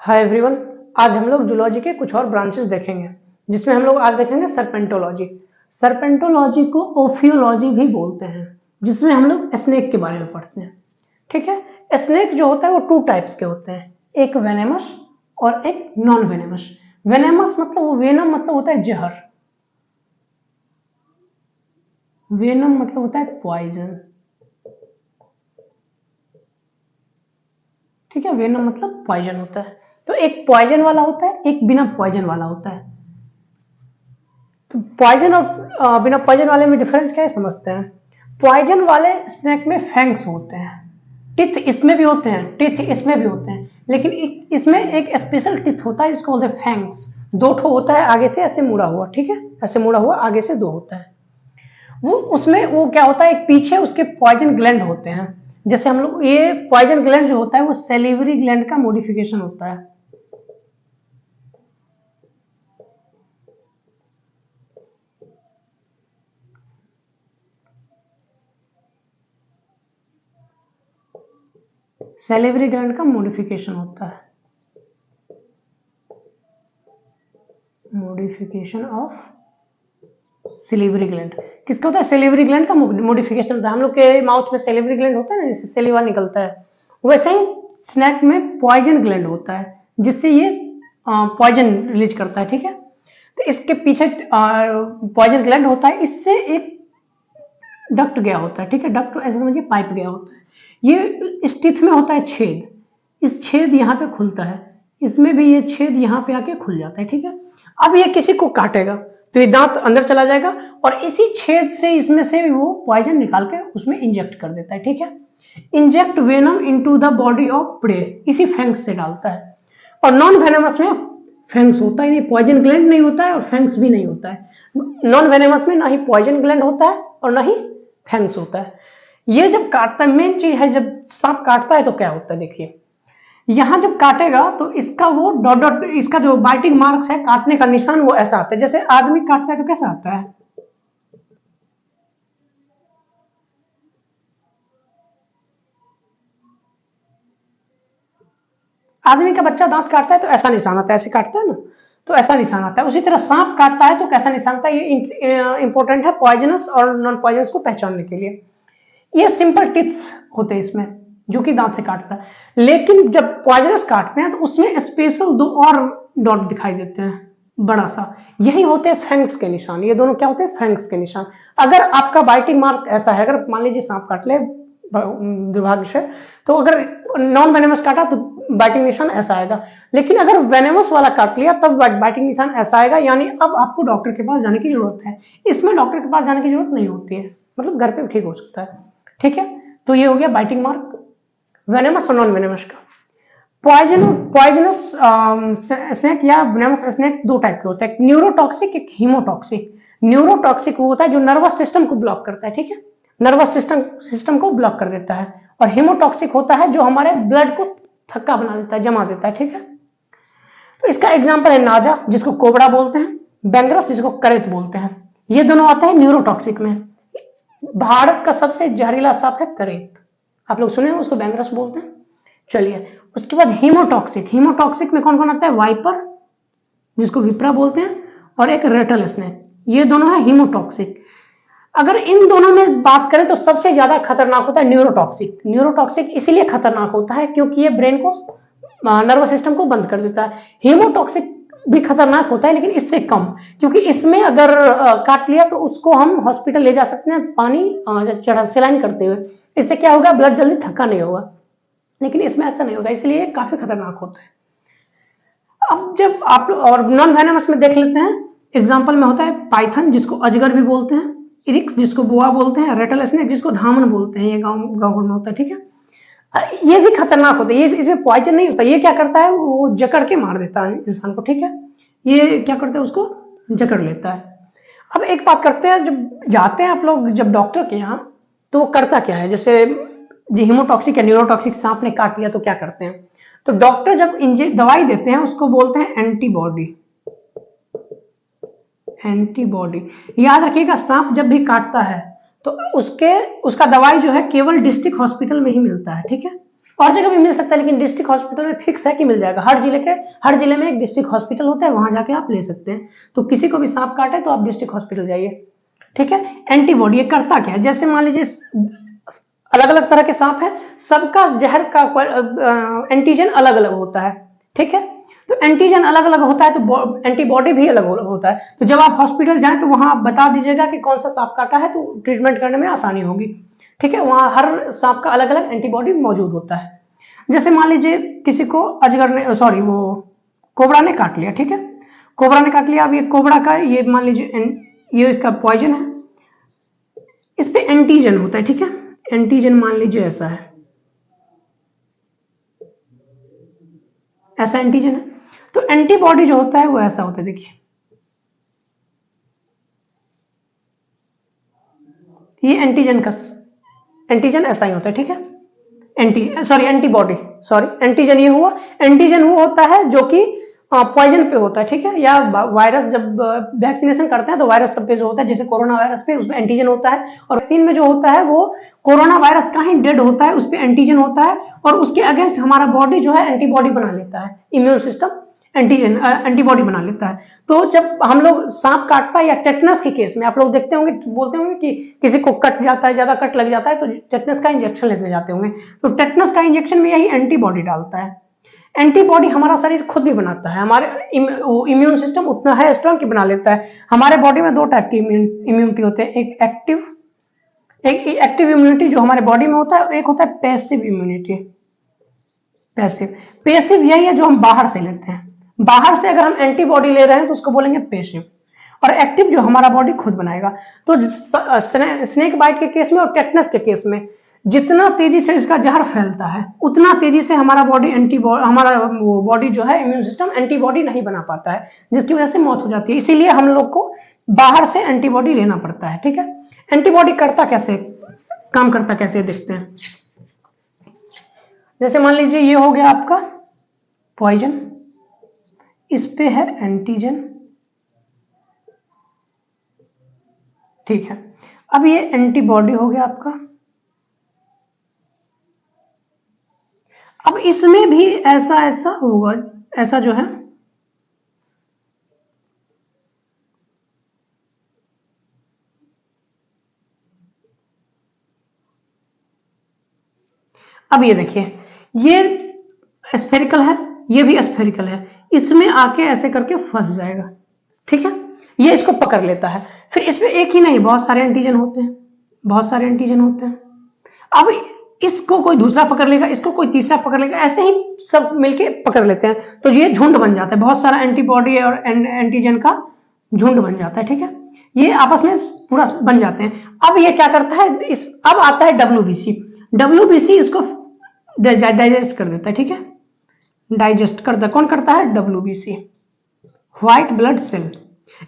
Hi everyone. आज हम लोग जूलॉजी के कुछ और ब्रांचेस देखेंगे, जिसमें हम लोग आज देखेंगे सर्पेंटोलॉजी। सर्पेंटोलॉजी को ओफियोलॉजी भी बोलते हैं, जिसमें हम लोग स्नेक के बारे में पढ़ते हैं। ठीक है। स्नेक जो होता है वो टू टाइप्स के होते हैं, एक वेनेमस और एक नॉन वेनेमस। वेनेमस मतलब वो वेनम मतलब होता है जहर, वेनम मतलब होता है पॉइजन। ठीक है, वेनम मतलब पॉइजन होता है। तो एक पॉइजन वाला होता है, एक बिना पॉइजन वाला होता है। तो पॉइजन और बिना पॉइजन वाले में डिफरेंस क्या है समझते हैं। पॉइजन वाले स्नेक में फैंग्स होते हैं, टिथ इसमें भी होते हैं, टिथ इसमें भी होते हैं, लेकिन इसमें एक स्पेशल टिथ होता है जिसको बोलते हैं फैंग्स। दो ठो होता है आगे से ऐसे मुड़ा हुआ, ठीक है, ऐसे मुड़ा हुआ आगे से दो होता है। वो उसमें वो क्या होता है, एक पीछे उसके पॉइजन ग्लैंड होते हैं। जैसे हम लोग ये पॉइजन ग्लैंड जो होता है वो सेलिवरी ग्लैंड का मॉडिफिकेशन होता है। सेलिवरी ग्लैंड का मॉडिफिकेशन होता है, मॉडिफिकेशन ऑफ सिलिवरी ग्लैंड। किसका होता है, सेलिवरी ग्लैंड का मॉडिफिकेशन होता है। हम लोग के माउथ में सेलिवरी ग्लैंड होता है ना, जिससे सेलिवा निकलता है, वैसे ही स्नैक में पॉइजन ग्लैंड होता है, जिससे ये पॉइजन रिलीज करता है। ठीक है। तो इसके पीछे पॉइजन ग्लैंड होता है, इससे एक डक्ट गया होता है। ठीक है, डक्ट ऐसे समझिए पाइप गया होता है। ये इस टिथ में होता है छेद, इस छेद यहाँ पे खुलता है, इसमें भी ये छेद यहाँ पे आके खुल जाता है। ठीक है। अब ये किसी को काटेगा तो ये दांत अंदर चला जाएगा और इसी छेद से इसमें से वो पॉइजन निकाल के उसमें इंजेक्ट कर देता है। ठीक है। Inject venom into the body of prey, इसी फैंक्स से डालता है। और नॉन वेनमस में फैंक्स होता ही नहीं, पॉइजन ग्लैंड नहीं होता है और फैंक्स भी नहीं होता है। नॉन वेनेमस में ना ही पॉइजन ग्लैंड होता है और ना ही फैंक्स होता है। ये जब काटता है, मेन चीज है, जब सांप काटता है तो क्या होता है देखिए, यहां जब काटेगा तो इसका वो डॉट डॉट, इसका जो बाइटिंग मार्क्स है, काटने का निशान, वो ऐसा आता है। जैसे आदमी काटता है तो कैसा आता है, आदमी का बच्चा दांत काटता है तो ऐसा निशान आता है, ऐसे काटता है ना तो ऐसा निशान आता है। उसी तरह सांप काटता है तो कैसा निशान आता है। ये इंपॉर्टेंट है पॉइजनस और नॉन पॉइजनस को पहचानने के लिए। ये सिंपल टिप्स होते हैं इसमें, जो कि दांत से काटता है। लेकिन जब पॉइजनस काटते हैं तो उसमें स्पेशल दो और डॉट दिखाई देते हैं, बड़ा सा, यही होते हैं फैंक्स के निशान। ये दोनों क्या होते हैं, फैंक्स के निशान। अगर आपका बाइटिंग मार्क ऐसा है, अगर मान लीजिए सांप काट ले दुर्भाग्य से, तो अगर नॉन वेनेमस काटा तो बाइटिंग निशान ऐसा आएगा, लेकिन अगर वेनेमस वाला काट लिया तब बाइटिंग निशान ऐसा आएगा। यानी अब आपको डॉक्टर के पास जाने की जरूरत है। इसमें डॉक्टर के पास जाने की जरूरत नहीं होती है, मतलब घर पे भी ठीक हो सकता है। ठीक है। तो ये हो गया बाइटिंग मार्क वेनेमस और नॉन वेनेमस का। पॉइजनस स्नेक या वेनेमस स्नेक दो टाइप के होते हैं, एक न्यूरोटॉक्सिक, एक हीमोटॉक्सिक। न्यूरोटॉक्सिक वो होता है जो नर्वस सिस्टम को ब्लॉक करता है। ठीक है, नर्वस सिस्टम को ब्लॉक कर देता है। और हीमोटॉक्सिक होता है जो हमारे ब्लड को थक्का बना देता है, जमा देता है। ठीक है। तो इसका एग्जाम्पल है नाजा, जिसको कोबरा बोलते हैं, बैंगरस जिसको करेत बोलते हैं। ये दोनों आते हैं न्यूरोटॉक्सिक में। भारत का सबसे जहरीला सांप है करेत, आप लोग सुने हो, उसको बैंगरस बोलते हैं। चलिए, उसके बाद हीमोटॉक्सिक। हीमोटॉक्सिक में कौन कौन आता है, वाइपर जिसको विप्रा बोलते हैं, और एक रेटल स्नेक। ये दोनों है हीमोटॉक्सिक। अगर इन दोनों में बात करें तो सबसे ज्यादा खतरनाक होता है न्यूरोटॉक्सिक। न्यूरोटॉक्सिक इसीलिए खतरनाक होता है क्योंकि ये ब्रेन को, नर्वस सिस्टम को बंद कर देता है। हीमोटॉक्सिक भी खतरनाक होता है लेकिन इससे कम, क्योंकि इसमें अगर काट लिया तो उसको हम हॉस्पिटल ले जा सकते हैं पानी चढ़ा सेलाइन करते हुए। इससे क्या होगा, ब्लड जल्दी थक्का नहीं होगा, लेकिन इसमें ऐसा नहीं होगा, इसलिए काफी खतरनाक होता है। अब जब आप और नॉन वेनमस में देख लेते हैं, एग्जाम्पल में होता है पाइथन जिसको अजगर भी बोलते हैं, इरिक्स जिसको बोआ बोलते हैं, रेटल स्नेक जिसको धामन बोलते हैं, ये गाँव गाँव में होता है। ठीक है। ये भी खतरनाक होता है, ये इसमें पॉइजन नहीं होता। ये क्या करता है, वो जकड़ के मार देता है इंसान को। ठीक है, ये क्या करता है, उसको जकड़ लेता है। अब एक बात करते हैं, जब जाते हैं आप लोग जब डॉक्टर के यहाँ, तो वो करता क्या है, जैसे हीमोटॉक्सिक या न्यूरोटॉक्सिक सांप ने काट लिया तो क्या करते हैं, तो डॉक्टर जब दवाई देते हैं उसको बोलते हैं एंटीबॉडी। एंटीबॉडी, याद रखिएगा, सांप जब भी काटता है तो उसका दवाई जो है केवल डिस्ट्रिक्ट हॉस्पिटल में ही मिलता है। ठीक है, और जगह भी मिल सकता है, लेकिन डिस्ट्रिक्ट हॉस्पिटल में फिक्स है कि मिल जाएगा। हर जिले में एक डिस्ट्रिक्ट हॉस्पिटल होता है, वहां जाके आप ले सकते हैं। तो किसी को भी सांप काटे तो आप डिस्ट्रिक्ट हॉस्पिटल जाइए, ठीक है। एंटीबॉडी ये करता क्या है, जैसे मान लीजिए अलग अलग तरह के सांप है, सबका जहर का एंटीजन अलग अलग होता है, ठीक है। तो एंटीजन अलग अलग होता है तो एंटीबॉडी भी अलग अलग होता है। तो जब आप हॉस्पिटल जाएं तो वहां आप बता दीजिएगा कि कौन सा सांप काटा है, तो ट्रीटमेंट करने में आसानी होगी, ठीक है। वहां हर सांप का अलग अलग एंटीबॉडी मौजूद होता है। जैसे मान लीजिए किसी को अजगर ने, सॉरी वो कोबरा ने काट लिया, ठीक है। कोबरा ने काट लिया। अब ये कोबरा का, ये मान लीजिए ये इसका पॉइजन है, इस पे एंटीजन होता है, ठीक है। एंटीजन मान लीजिए ऐसा है, ऐसा एंटीजन है। तो एंटीबॉडी जो होता है वो ऐसा होता है, देखिए ये एंटीजन ऐसा ही होता है, ठीक है। एंटीबॉडी, सॉरी एंटीजन ये हुआ। एंटीजन वो होता है जो कि पॉइजन पे होता है, ठीक है। या वायरस जब वैक्सीनेशन करते हैं तो वायरस सब पे जो होता है, जैसे कोरोना वायरस पे उसमें एंटीजन होता है, और वैक्सीन में जो होता है वो कोरोना वायरस का ही डेड होता है, उस पर एंटीजन होता है, और उसके अगेंस्ट हमारा बॉडी जो है एंटीबॉडी बना लेता है, इम्यून सिस्टम एंटीबॉडी बना लेता है। तो जब हम लोग सांप काटता है, या टेटनस के केस में आप लोग देखते होंगे, बोलते होंगे कि किसी को कट जाता है, ज्यादा कट लग जाता है, तो टेटनस का इंजेक्शन लेने जाते होंगे। तो टेटनस का इंजेक्शन में यही एंटीबॉडी डालता है। एंटीबॉडी हमारा शरीर खुद भी बनाता है, हमारे इम्यून सिस्टम उतना है स्ट्रांग कि बना लेता है। हमारे बॉडी में दो टाइप की इम्यूनिटी होते हैं, एक एक्टिव इम्यूनिटी जो हमारे बॉडी में होता है, और एक होता है पैसिव इम्यूनिटी। पैसिव यही है जो हम बाहर से लेते हैं। बाहर से अगर हम एंटीबॉडी ले रहे हैं तो उसको बोलेंगे पैसिव, और एक्टिव जो हमारा बॉडी खुद बनाएगा। तो स्नेक बाइट के केस में और टेटनस के केस में जितना तेजी से इसका जहर फैलता है, उतना तेजी से हमारा बॉडी जो है इम्यून सिस्टम एंटीबॉडी नहीं बना पाता है, जिसकी वजह से मौत हो जाती है। इसीलिए हम लोग को बाहर से एंटीबॉडी लेना पड़ता है, ठीक है। एंटीबॉडी काम करता कैसे देखते हैं। जैसे मान लीजिए ये हो गया आपका पॉइजन, इस पे है एंटीजन, ठीक है। अब ये एंटीबॉडी हो गया आपका। अब इसमें भी ऐसा होगा, ऐसा जो है अब ये देखिए, ये स्फेरिकल है, ये भी स्फेरिकल है, इसमें आके ऐसे करके फंस जाएगा, ठीक है। ये इसको पकड़ लेता है। फिर इसमें एक ही नहीं, बहुत सारे एंटीजन होते हैं, बहुत सारे एंटीजन होते हैं। अब इसको कोई दूसरा पकड़ लेगा, इसको कोई तीसरा पकड़ लेगा, ऐसे ही सब मिलके पकड़ लेते हैं, तो ये झुंड बन जाता है। बहुत सारा एंटीबॉडी और एंटीजन का झुंड बन जाता है, ठीक है। ये आपस में पूरा बन जाते हैं। अब ये क्या करता है, अब आता है डब्ल्यूबीसी इसको डाइजेस्ट कर देता है, ठीक है। डाइजेस्ट करता है, कौन करता है, WBC, white blood cell.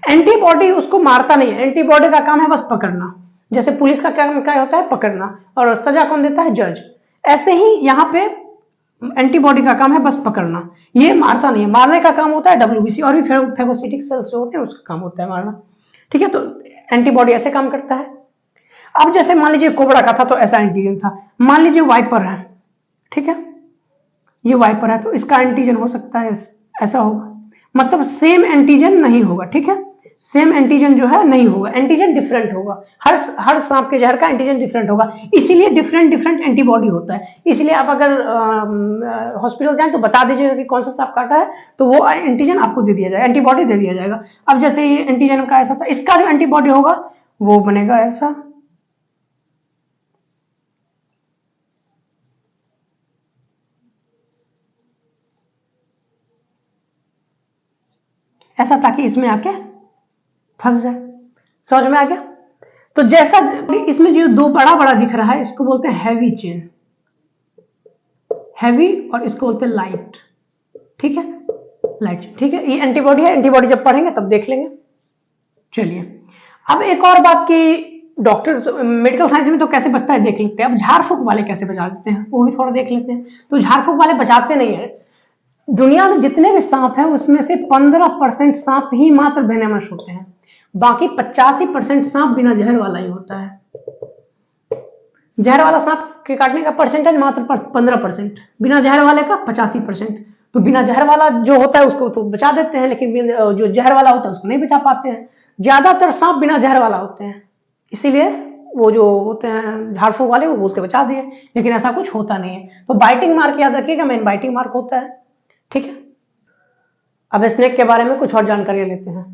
Antibody उसको मारता नहीं है, एंटीबॉडी का काम है बस पकड़ना। जैसे पुलिस का काम क्या होता है, पकड़ना, और सजा कौन देता है, जज। ऐसे ही यहाँ पे एंटीबॉडी का काम है बस पकड़ना, ये मारता नहीं है। मारने का काम होता है डब्ल्यूबीसी, और भी फेगोसिटिक सेल्स जो होते हैं उसका काम होता है मारना, ठीक है। तो एंटीबॉडी ऐसे काम करता है। अब जैसे मान लीजिए कोबरा का था तो ऐसा एंटीजन था, मान लीजिए वाइपर है, ठीक है। ये वाइपर है तो इसका एंटीजन हो सकता है ऐसा होगा, मतलब सेम एंटीजन नहीं होगा, ठीक है। सेम एंटीजन जो है नहीं होगा, एंटीजन डिफरेंट होगा। हर सांप के जहर का एंटीजन डिफरेंट होगा, इसीलिए डिफरेंट एंटीबॉडी होता है। इसलिए आप अगर हॉस्पिटल जाएं तो बता दीजिएगा कि कौन सा सांप काटा है, तो वो एंटीजन आपको दे दिया जाएगा, एंटीबॉडी दे दिया जाएगा। अब जैसे ये एंटीजन का ऐसा था, इसका जो एंटीबॉडी होगा वो बनेगा ऐसा, ऐसा, ताकि इसमें आके फंस जाए। समझ में आ गया। तो जैसा इसमें जो दो बड़ा बड़ा दिख रहा है, इसको बोलते हैं हैवी चेन, हैवी, और इसको बोलते हैं लाइट, ठीक है, लाइट, ठीक है। ये एंटीबॉडी है, एंटीबॉडी जब पढ़ेंगे तब देख लेंगे। चलिए, अब एक और बात की डॉक्टर मेडिकल साइंस में तो कैसे बचता है देख लेते हैं। अब झाड़ फूक वाले कैसे बचा देते हैं वो भी थोड़ा देख लेते हैं। तो झाड़ फूक वाले बचाते नहीं है। दुनिया में जितने भी सांप हैं उसमें से 15% सांप ही मात्र वेनेमस होते हैं, बाकी 85% सांप बिना जहर वाला ही होता है। जहर वाला सांप के काटने का परसेंटेज मात्र 15%, बिना जहर वाले का 85%। तो बिना जहर वाला जो होता है उसको तो बचा देते हैं, लेकिन जो जहर वाला होता है उसको नहीं बचा पाते हैं। ज्यादातर सांप बिना जहर वाला होते हैं, इसीलिए वो जो होते हैं झाड़ फूक वाले वो उसके बचा दिए, लेकिन ऐसा कुछ होता नहीं है। तो बाइटिंग मार्क याद रखिएगा, मेन बाइटिंग मार्क होता है। ठीक है, अब स्नेक के बारे में कुछ और जानकारी लेते हैं।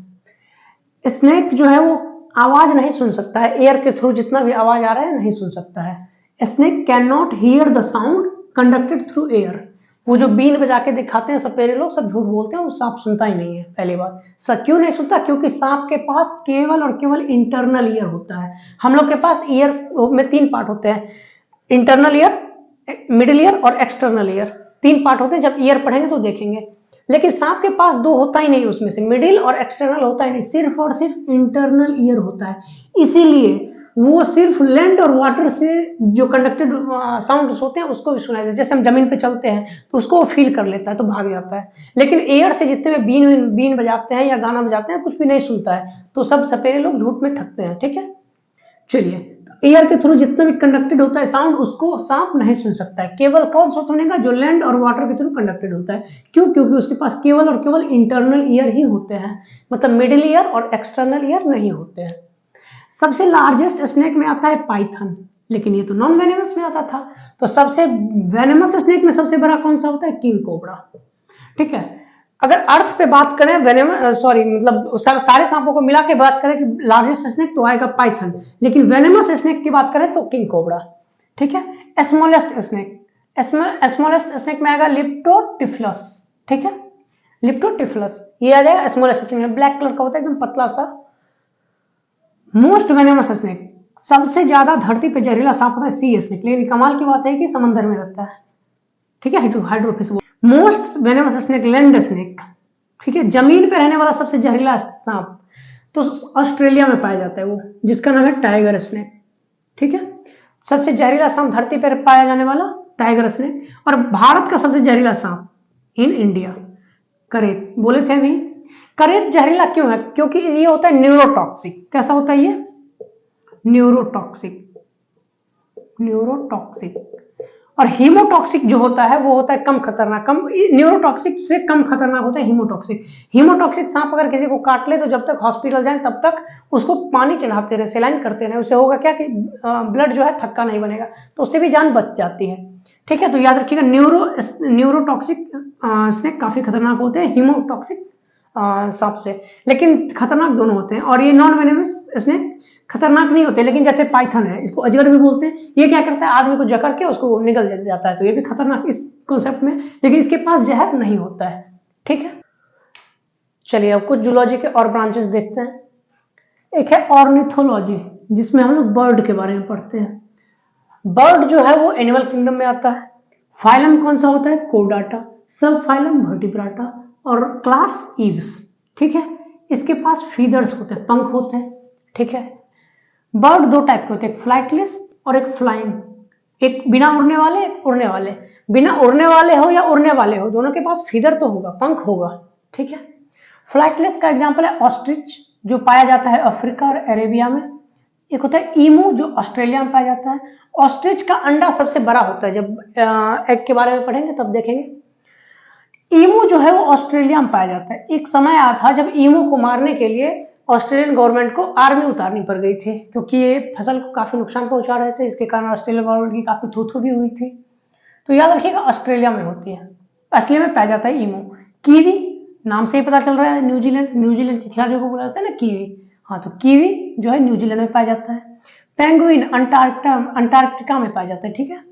स्नेक जो है वो आवाज नहीं सुन सकता है, एयर के थ्रू जितना भी आवाज आ रहा है नहीं सुन सकता है। Snake can not here the sound conducted through air. वो जो बीन बजा के दिखाते हैं सपेरे लोग, सब झूठ बोलते हैं, वो सांप सुनता ही नहीं है। पहली बात, सच क्यों नहीं सुनता? क्योंकि सांप के पास केवल और केवल इंटरनल ईयर होता है। हम लोग के पास ईयर में 3 पार्ट होते हैं, इंटरनल ईयर, मिडिल ईयर और एक्सटर्नल ईयर। 3 पार्ट होते हैं, जब ईयर पढ़ेंगे तो देखेंगे। लेकिन सांप के पास 2 होता ही नहीं, उसमें से मिडिल और एक्सटर्नल होता ही नहीं, सिर्फ और सिर्फ इंटरनल ईयर होता है। इसीलिए वो सिर्फ लैंड और वाटर से जो कंडक्टेड साउंड होते हैं उसको भी सुनाई देता है। जैसे हम जमीन पे चलते हैं तो उसको वो फील कर लेता है तो भाग जाता है। लेकिन एयर से जितने में बीन बजाते हैं या गाना बजाते हैं कुछ भी नहीं सुनता है। तो सब सपेरे लोग झूठ में ठगते हैं। ठीक है, चलिए, एयर के थ्रू जितना भी कंडक्टेड होता है साउंड उसको सांप नहीं सुन सकता है। केवल कौन सा सुनेगा? जो लैंड और वाटर के थ्रू कंडक्टेड होता है। क्यों? क्योंकि उसके पास केवल और केवल इंटरनल ईयर ही होते हैं, मतलब मिडिल ईयर और एक्सटर्नल ईयर नहीं होते हैं। सबसे लार्जेस्ट स्नेक में आता है पाइथन, लेकिन ये तो नॉन वेनेमस में आता था। तो सबसे वेनेमस स्नेक में सबसे बड़ा कौन सा होता है? King cobra. ठीक है, अगर अर्थ पे बात करें वेनेमस, सॉरी मतलब सारे सांपों को मिला के बात करें कि लार्जेस्ट स्नेक, तो आएगा पाइथन। लेकिन वेनेमस स्नेक की बात करें तो किंग कोबरा। ठीक है, स्मॉलेस्ट स्नेक, स्मॉलेस्ट स्नेक में आएगा लिप्टोटिफलस। ठीक है, लिप्टोटिफलस ये आ जाएगा स्मॉलेस्ट स्नेक, ब्लैक कलर का होता है, एकदम पतला सा। मोस्ट वेनेमस स्नेक, सबसे ज्यादा धरती पे जहरीला सांप होता है सी स्नेक, लेकिन कमाल की बात है कि समंदर में रहता है। ठीक है, hydrophis. Most venomous snake land snake. ठीक है, जमीन पे रहने वाला सबसे जहरीला सांप तो ऑस्ट्रेलिया में पाया जाता है वो, जिसका नाम है टाइगर स्नेक। ठीक है, सबसे जहरीला सांप धरती पर पाया जाने वाला टाइगर स्नेक। और भारत का सबसे जहरीला सांप इन इंडिया करेत, बोले थे अभी। करेत जहरीला क्यों है? क्योंकि ये होता है न्यूरोटॉक्सिक। कैसा होता है ये? Neurotoxic, neurotoxic. और हीमोटॉक्सिक जो होता है वो होता है कम खतरनाक, न्यूरोटॉक्सिक से कम खतरनाक होता है हीमोटॉक्सिक। हीमोटॉक्सिक सांप अगर किसी को काट ले तो जब तक हॉस्पिटल जाए तब तक उसको पानी चढ़ाते रहे, सेलाइन करते रहे, उससे होगा क्या कि ब्लड जो है थक्का नहीं बनेगा, तो उससे भी जान बच जाती है। ठीक है, तो याद रखिएगा न्यूरोटॉक्सिक स्नेक काफी खतरनाक होते हैं हीमोटॉक्सिक सांप से, लेकिन खतरनाक दोनों होते हैं। और ये नॉन वेनेमस स्नेक खतरनाक नहीं होते, लेकिन जैसे पाइथन है, इसको अजगर भी बोलते हैं, ये क्या करता है? आदमी को जकड़ के उसको निगल जाता है, तो ये भी खतरनाक इस कॉन्सेप्ट में, लेकिन इसके पास जहर नहीं होता है। ठीक है, चलिए अब कुछ जूलॉजी के और ब्रांचेस देखते हैं। एक है ऑर्निथोलॉजी, जिसमें हम लोग बर्ड के बारे में पढ़ते हैं। बर्ड जो है वो एनिमल किंगडम में आता है। फाइलम कौन सा होता है? कोडाटा। सब फाइलम वर्टिब्राटा। और क्लास ईव्स। ठीक है, इसके पास फीदर्स होते हैं, पंख होते हैं। ठीक है, बर्ड 2 टाइप के होते हैं, एक फ्लाइटलेस और एक फ्लाइंग। एक बिना उड़ने वाले, एक उड़ने वाले। बिना उड़ने वाले हो या उड़ने वाले हो, दोनों के पास फीदर तो होगा, पंख होगा। ठीक है, फ्लाइटलेस का एग्जांपल है ऑस्ट्रिच, जो पाया जाता है अफ्रीका और अरेबिया में। एक होता है ईमू, जो ऑस्ट्रेलिया में पाया जाता है। ऑस्ट्रिच का अंडा सबसे बड़ा होता है, जब एग के बारे में पढ़ेंगे तब देखेंगे। ईमू जो है वो ऑस्ट्रेलिया में पाया जाता है। एक समय आया था जब ईमू को मारने के लिए ऑस्ट्रेलियन गवर्नमेंट को आर्मी उतारनी पड़ गई थी, क्योंकि ये फसल को काफी नुकसान पहुंचा रहे थे। इसके कारण ऑस्ट्रेलियन गवर्नमेंट की काफी थू भी हुई थी। तो याद रखिएगा ऑस्ट्रेलिया में होती है, ऑस्ट्रेलिया में पाया जाता है ईमू। कीवी, नाम से ही पता चल रहा है, न्यूजीलैंड के खिलाड़ियों को बोला जाता है ना कीवी। हाँ, तो कीवी जो है न्यूजीलैंड में पाया जाता है। पेंगुइन अंटार्कटिका में पाया जाता है। ठीक है,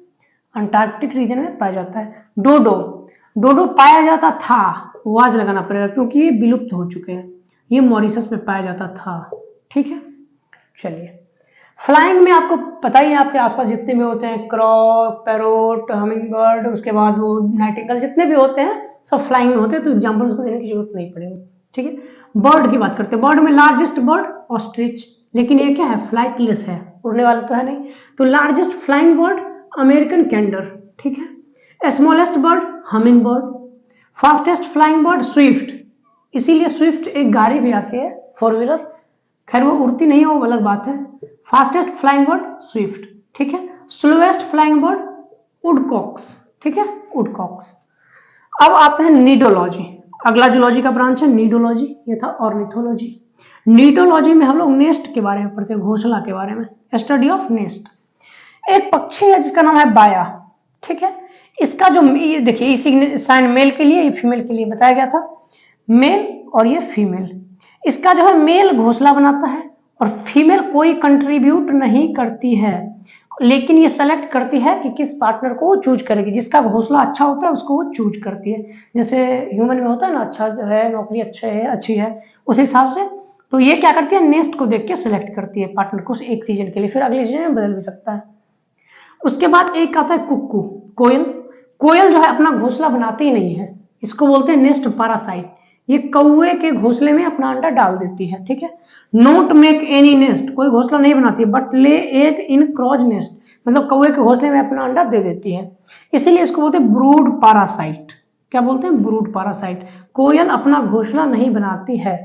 अंटार्कटिक रीजन में पाया जाता है। डोडो, डोडो पाया जाता था, आवाज लगाना पड़ेगा क्योंकि ये विलुप्त हो चुके हैं। ये मॉरिशस में पाया जाता था। ठीक है, चलिए फ्लाइंग में आपको पता ही है, आपके आसपास जितने भी होते हैं, क्रॉ, पैरोट, हमिंग बर्ड, उसके बाद वो नाइटिंगेल, जितने भी होते हैं सब फ्लाइंग में होते हैं, तो एग्जाम्पल उसको देने की जरूरत नहीं पड़ेगी। ठीक है, बर्ड की बात करते हैं। बर्ड में लार्जेस्ट बर्ड ऑस्ट्रिच, लेकिन ये क्या है? फ्लाइटलेस है, उड़ने वाला तो है नहीं। तो लार्जेस्ट फ्लाइंग बर्ड अमेरिकन कैंडर। ठीक है, smallest bird humming bird. Fastest flying bird Swift, इसीलिए स्विफ्ट एक गाड़ी भी आती है 4 व्हीलर, खैर वो उड़ती नहीं है, वो अलग बात है। Fastest flying bird Swift. ठीक है, स्लोएस्ट फ्लाइंग बर्ड वुडकॉक्स, ठीक है, वुडकॉक्स। अब आते हैं नीडोलॉजी, अगला जूलॉजी का ब्रांच है नीडोलॉजी, ये था ऑर्निथोलॉजी। नीडोलॉजी में हम लोग नेस्ट के बारे में पढ़ते हैं, घोंसला के बारे में, स्टडी ऑफ नेस्ट। एक पक्षी है जिसका नाम है बाया, ठीक है। इसका जो देखिए इस साइन मेल के लिए, ये फीमेल के लिए बताया गया था, मेल और ये फीमेल। इसका जो है मेल घोंसला बनाता है और फीमेल कोई कंट्रीब्यूट नहीं करती है, लेकिन ये सेलेक्ट करती है कि किस पार्टनर को वो चूज करेगी, जिसका घोंसला अच्छा होता है उसको वो चूज करती है। जैसे ह्यूमन में होता है ना, अच्छा है, नौकरी अच्छा है, अच्छी है, उस हिसाब से तो ये क्या करती है, नेस्ट को देख के सिलेक्ट करती है पार्टनर को एक सीजन के लिए, फिर अगले सीजन में बदल भी सकता है। उसके बाद एक आता है कुक्कू, कोयल। कोयल जो है अपना घोंसला बनाती ही नहीं है, इसको बोलते हैं नेस्ट पैरासाइट। ये कौवे के घोंसले में अपना अंडा डाल देती है, ठीक है। नोट मेक एनी नेस्ट, कोई घोंसला नहीं बनाती, बट ले एग इन क्रॉज नेस्ट, मतलब कौवे के घोंसले में अपना अंडा दे देती है, इसीलिए इसको बोलते हैं ब्रूड पैरासाइट। क्या बोलते हैं, ब्रूड पैरासाइट। कोयल अपना घोंसला नहीं बनाती है।